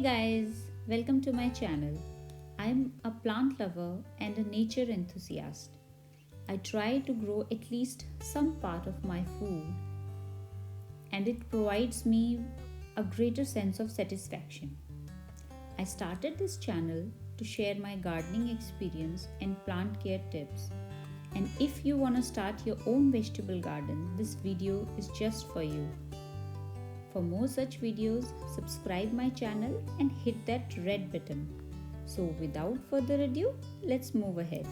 guys, welcome to my channel. I'm a plant lover and a nature enthusiast. I try to grow at least some part of my food, and it provides me a greater sense of satisfaction. I started this channel to share my gardening experience and plant care tips. And if you want to start your own vegetable garden, this video is just for you. For more such videos, subscribe my channel and hit that red button. So without further ado, let's move ahead.